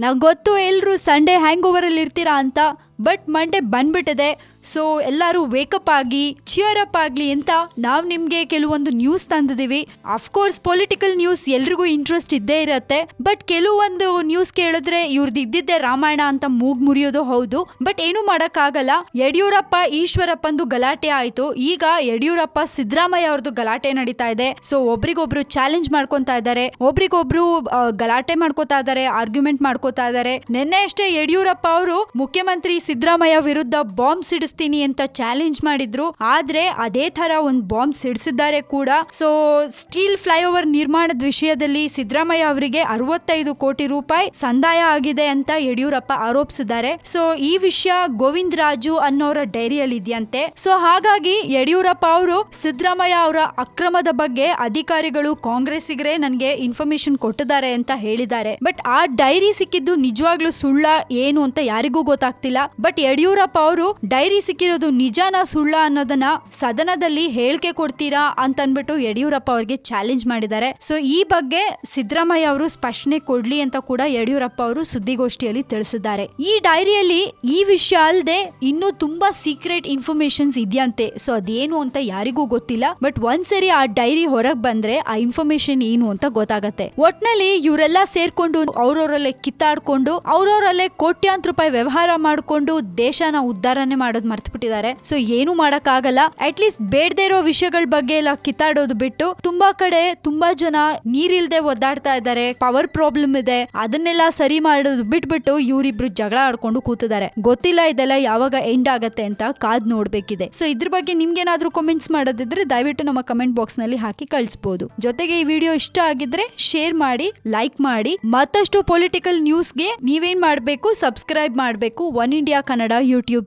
ನಾವು ಗೊತ್ತು ಎಲ್ರು ಸಂಡೇ ಹ್ಯಾಂಗ್ ಓವರ್ ಅಲ್ಲಿ ಇರ್ತೀರಾ ಅಂತ, ಬಟ್ ಮಂಡೇ ಬಂದ್ಬಿಟ್ಟಿದೆ. ಸೊ ಎಲ್ಲರೂ ವೇಕಪ್ ಆಗಿ ಚಿಯರ್ ಅಪ್ ಆಗ್ಲಿ ಅಂತ ನಾವು ನಿಮ್ಗೆ ಕೆಲವೊಂದು ನ್ಯೂಸ್ ತಂದಿದೀವಿ. ಅಫ್ಕೋರ್ಸ್ ಪೊಲಿಟಿಕಲ್ ನ್ಯೂಸ್ ಎಲ್ರಿಗೂ ಇಂಟ್ರೆಸ್ಟ್ ಇದ್ದೇ ಇರತ್ತೆ, ಬಟ್ ಕೆಲವೊಂದು ನ್ಯೂಸ್ ಕೇಳಿದ್ರೆ ಇವ್ರದ್ದು ಇದ್ದಿದ್ದೆ ರಾಮಾಯಣ ಅಂತ ಮೂಗ್ ಮುರಿಯೋದು ಹೌದು. ಬಟ್ ಏನು ಮಾಡಕ್ಕಾಗಲ್ಲ. ಯಡಿಯೂರಪ್ಪ ಈಶ್ವರಪ್ಪಂದು ಗಲಾಟೆ ಆಯ್ತು, ಈಗ ಯಡಿಯೂರಪ್ಪ ಸಿದ್ದರಾಮಯ್ಯ ಅವ್ರದ್ದು ಗಲಾಟೆ ನಡೀತಾ ಇದೆ. ಸೊ ಒಬ್ರಿಗೊಬ್ರು ಚಾಲೆಂಜ್ ಮಾಡ್ಕೊಂತಾ ಇದ್ದಾರೆ, ಒಬ್ರಿಗೊಬ್ರು ಗಲಾಟೆ ಮಾಡ್ಕೋತಾ ಇದ್ದಾರೆ, ಆರ್ಗ್ಯುಮೆಂಟ್ ಮಾಡ್ಕೋತಾ ಇದ್ದಾರೆ. ನಿನ್ನೆ ಅಷ್ಟೇ ಯಡಿಯೂರಪ್ಪ ಅವರು ಮುಖ್ಯಮಂತ್ರಿ ಸಿದ್ದರಾಮಯ್ಯ ವಿರುದ್ಧ ಬಾಂಬ್ ಸಿಡಿಸ್ತೀನಿ ಅಂತ ಚಾಲೆಂಜ್ ಮಾಡಿದ್ರು, ಆದ್ರೆ ಅದೇ ತರ ಒಂದು ಬಾಂಬ್ ಸಿಡಿಸಿದ್ದಾರೆ ಕೂಡ. ಸೊ ಸ್ಟೀಲ್ ಫ್ಲೈಓವರ್ ನಿರ್ಮಾಣದ ವಿಷಯದಲ್ಲಿ ಸಿದ್ದರಾಮಯ್ಯ ಅವರಿಗೆ 65 ಕೋಟಿ ರೂಪಾಯಿ ಸಂದಾಯ ಆಗಿದೆ ಅಂತ ಯಡಿಯೂರಪ್ಪ ಆರೋಪಿಸಿದ್ದಾರೆ. ಸೊ ಈ ವಿಷಯ ಗೋವಿಂದ ರಾಜು ಅನ್ನೋರ ಡೈರಿಯಲ್ಲಿ ಇದೆಯಂತೆ. ಸೊ ಹಾಗಾಗಿ ಯಡಿಯೂರಪ್ಪ ಅವರು ಸಿದ್ದರಾಮಯ್ಯ ಅವರ ಅಕ್ರಮದ ಬಗ್ಗೆ ಅಧಿಕಾರಿಗಳು ಕಾಂಗ್ರೆಸ್ಸಿಗರೇ ನನಗೆ ಇನ್ಫಾರ್ಮೇಶನ್ ಕೊಟ್ಟಿದ್ದಾರೆ ಅಂತ ಹೇಳಿದ್ದಾರೆ. ಬಟ್ ಆ ಡೈರಿ ಸಿಕ್ಕಿದ್ದು ನಿಜವಾಗ್ಲೂ ಸುಳ್ಳ ಏನು ಅಂತ ಯಾರಿಗೂ ಗೊತ್ತಾಗ್ತಿಲ್ಲ. ಬಟ್ ಯಡಿಯೂರಪ್ಪ ಅವರು ಡೈರಿ ಸಿಕ್ಕಿರೋದು ನಿಜಾನ ಸುಳ್ಳ ಅನ್ನೋದನ್ನ ಸದನದಲ್ಲಿ ಹೇಳಿಕೆ ಕೊಡ್ತೀರಾ ಅಂತ ಅನ್ಬಿಟ್ಟು ಯಡಿಯೂರಪ್ಪ ಅವರಿಗೆ ಚಾಲೆಂಜ್ ಮಾಡಿದ್ದಾರೆ. ಸೊ ಈ ಬಗ್ಗೆ ಸಿದ್ದರಾಮಯ್ಯ ಅವರು ಸ್ಪಷ್ಟನೆ ಕೊಡ್ಲಿ ಅಂತ ಕೂಡ ಯಡಿಯೂರಪ್ಪ ಅವರು ಸುದ್ದಿಗೋಷ್ಠಿಯಲ್ಲಿ ತಿಳಿಸಿದ್ದಾರೆ. ಈ ಡೈರಿಯಲ್ಲಿ ಈ ವಿಷಯ ಅಲ್ಲದೆ ಇನ್ನೂ ತುಂಬಾ ಸೀಕ್ರೆಟ್ ಇನ್ಫಾರ್ಮೇಶನ್ಸ್ ಇದೆಯಂತೆ. ಸೊ ಅದೇನು ಅಂತ ಯಾರಿಗೂ ಗೊತ್ತಿಲ್ಲ. ಬಟ್ ಒಂದ್ಸರಿ ಆ ಡೈರಿ ಹೊರಗ್ ಬಂದ್ರೆ ಆ ಇನ್ಫಾರ್ಮೇಶನ್ ಏನು ಅಂತ ಗೊತ್ತಾಗತ್ತೆ. ಒಟ್ನಲ್ಲಿ ಇವರೆಲ್ಲ ಸೇರ್ಕೊಂಡು ಅವ್ರವರಲ್ಲೇ ಕಿತ್ತಾಡ್ಕೊಂಡು ಅವ್ರವರಲ್ಲೇ ಕೋಟ್ಯಾಂತರ ರೂಪಾಯಿ ವ್ಯವಹಾರ ಮಾಡ್ಕೊಂಡು ದೇಶನ ಉದ್ಧಾರನೆ ಮಾಡೋದು ಮರ್ತು ಬಿಟ್ಟಿದ್ದಾರೆ. ಸೊ ಏನು ಮಾಡಕ್ಕಾಗಲ್ಲ. ಅಟ್ ಲೀಸ್ಟ್ ಬೇಡದೇ ಇರೋ ವಿಷಯಗಳ ಬಗ್ಗೆ ಎಲ್ಲ ಕಿತ್ತಾಡೋದು ಬಿಟ್ಟು ತುಂಬಾ ಕಡೆ ತುಂಬಾ ಜನ ನೀರಿಲ್ದೆ ಒದ್ದಾಡ್ತಾ ಇದ್ದಾರೆ, ಪವರ್ ಪ್ರಾಬ್ಲಮ್ ಇದೆ, ಅದನ್ನೆಲ್ಲ ಸರಿ ಮಾಡೋದು ಬಿಟ್ಬಿಟ್ಟು ಇವರಿಬ್ರು ಜಗಳ ಆಡ್ಕೊಂಡು ಕೂತಿದ್ದಾರೆ. ಗೊತ್ತಿಲ್ಲ ಇದೆಲ್ಲ ಯಾವಾಗ ಎಂಡ್ ಆಗತ್ತೆ ಅಂತ ಕಾದ್ ನೋಡ್ಬೇಕಿದೆ. ಸೊ ಇದ್ರ ಬಗ್ಗೆ ನಿಮ್ಗೇನಾದ್ರೂ ಕಾಮೆಂಟ್ಸ್ ಮಾಡೋದಿದ್ರೆ ದಯವಿಟ್ಟು ನಮ್ಮ ಕಮೆಂಟ್ ಬಾಕ್ಸ್ ನಲ್ಲಿ ಹಾಕಿ ಕಳಿಸಬಹುದು. ಜೊತೆಗೆ ಈ ವಿಡಿಯೋ ಇಷ್ಟ ಆಗಿದ್ರೆ ಶೇರ್ ಮಾಡಿ, ಲೈಕ್ ಮಾಡಿ. ಮತ್ತಷ್ಟು ಪೊಲಿಟಿಕಲ್ ನ್ಯೂಸ್ಗೆ ನೀವೇನ್ ಮಾಡ್ಬೇಕು, ಸಬ್ಸ್ಕ್ರೈಬ್ ಮಾಡ್ಬೇಕು ಒನ್ ಇಂಡಿಯಾ ಕನ್ನಡ ಯೂಟ್ಯೂಬ್